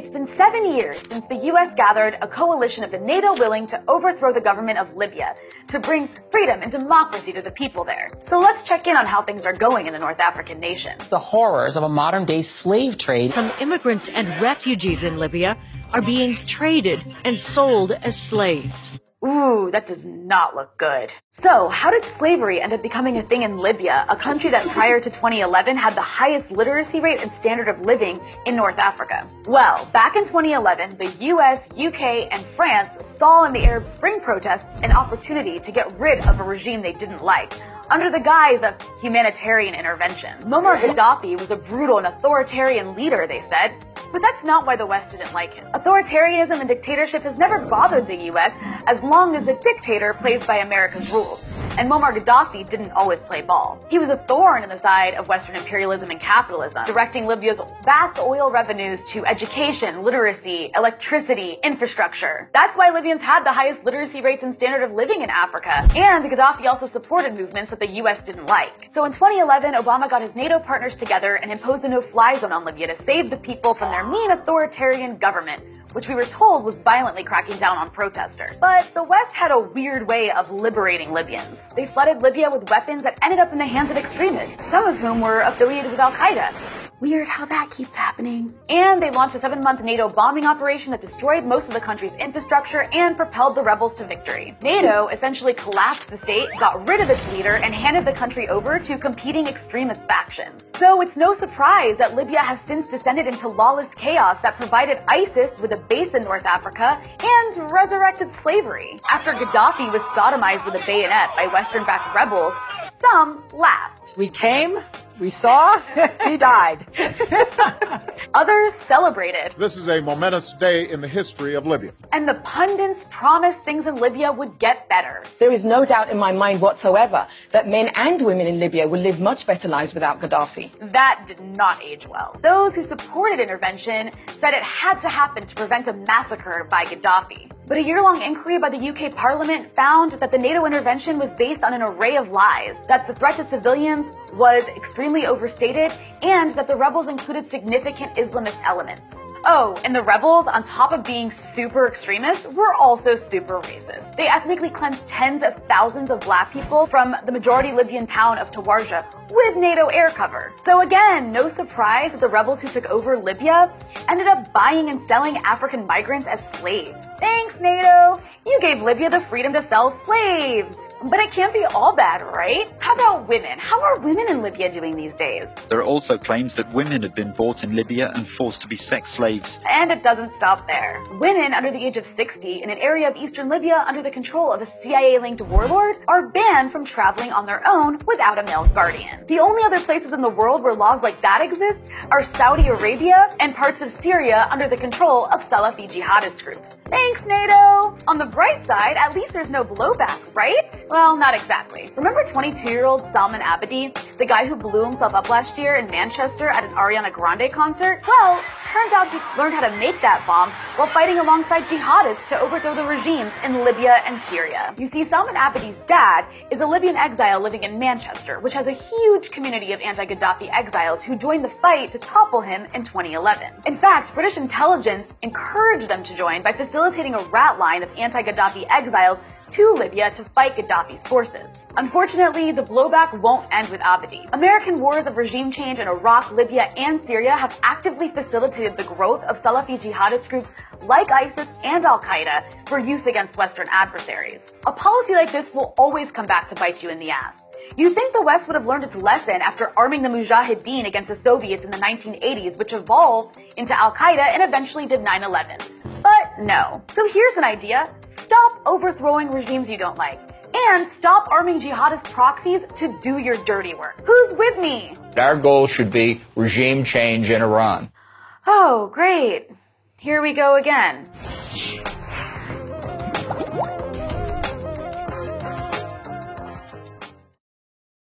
It's been 7 years since the US gathered a coalition of the NATO willing to overthrow the government of Libya to bring freedom and democracy to the people there. So let's check in on how things are going in the North African nation. The horrors of a modern-day slave trade. Some immigrants and refugees in Libya are being traded and sold as slaves. Ooh, that does not look good. So, how did slavery end up becoming a thing in Libya, a country that prior to 2011 had the highest literacy rate and standard of living in North Africa? Well, back in 2011, the US, UK, and France saw in the Arab Spring protests an opportunity to get rid of a regime they didn't like, under the guise of humanitarian intervention. Muammar Gaddafi was a brutal and authoritarian leader, they said. But that's not why the West didn't like him. Authoritarianism and dictatorship has never bothered the US as long as the dictator plays by America's rules. And Muammar Gaddafi didn't always play ball. He was a thorn in the side of Western imperialism and capitalism, directing Libya's vast oil revenues to education, literacy, electricity, infrastructure. That's why Libyans had the highest literacy rates and standard of living in Africa. And Gaddafi also supported movements that the US didn't like. So in 2011, Obama got his NATO partners together and imposed a no-fly zone on Libya to save the people from their mean authoritarian government, which we were told was violently cracking down on protesters. But the West had a weird way of liberating Libyans. They flooded Libya with weapons that ended up in the hands of extremists, some of whom were affiliated with Al-Qaeda. Weird how that keeps happening. And they launched a 7-month NATO bombing operation that destroyed most of the country's infrastructure and propelled the rebels to victory. NATO essentially collapsed the state, got rid of its leader, and handed the country over to competing extremist factions. So it's no surprise that Libya has since descended into lawless chaos that provided ISIS with a base in North Africa and resurrected slavery. After Gaddafi was sodomized with a bayonet by Western-backed rebels, some laughed. We came, we saw, he died. Others celebrated. This is a momentous day in the history of Libya. And the pundits promised things in Libya would get better. There is no doubt in my mind whatsoever that men and women in Libya will live much better lives without Gaddafi. That did not age well. Those who supported intervention said it had to happen to prevent a massacre by Gaddafi. But a year-long inquiry by the UK Parliament found that the NATO intervention was based on an array of lies, that the threat to civilians was extremely overstated, and that the rebels included significant Islamist elements. Oh, and the rebels, on top of being super extremists, were also super racist. They ethnically cleansed tens of thousands of black people from the majority Libyan town of Tawarja with NATO air cover. So again, no surprise that the rebels who took over Libya ended up buying and selling African migrants as slaves. Thanks, NATO! You gave Libya the freedom to sell slaves. But it can't be all bad, right? How about women? How are women in Libya doing these days? There are also claims that women have been bought in Libya and forced to be sex slaves. And it doesn't stop there. Women under the age of 60 in an area of eastern Libya under the control of a CIA-linked warlord are banned from traveling on their own without a male guardian. The only other places in the world where laws like that exist are Saudi Arabia and parts of Syria under the control of Salafi jihadist groups. Thanks, NATO! On the bright side, at least there's no blowback, right? Well, not exactly. Remember 22-year-old Salman Abedi, the guy who blew himself up last year in Manchester at an Ariana Grande concert? Well, turns out he learned how to make that bomb while fighting alongside jihadists to overthrow the regimes in Libya and Syria. You see, Salman Abedi's dad is a Libyan exile living in Manchester, which has a huge community of anti-Gaddafi exiles who joined the fight to topple him in 2011. In fact, British intelligence encouraged them to join by facilitating a rat line of anti-Gaddafi exiles to Libya to fight Gaddafi's forces. Unfortunately, the blowback won't end with Abedi. American wars of regime change in Iraq, Libya, and Syria have actively facilitated the growth of Salafi jihadist groups like ISIS and Al-Qaeda for use against Western adversaries. A policy like this will always come back to bite you in the ass. You'd think the West would have learned its lesson after arming the Mujahideen against the Soviets in the 1980s, which evolved into Al-Qaeda and eventually did 9/11. But no. So here's an idea. Stop overthrowing regimes you don't like. And stop arming jihadist proxies to do your dirty work. Who's with me? Our goal should be regime change in Iran. Oh, great. Here we go again.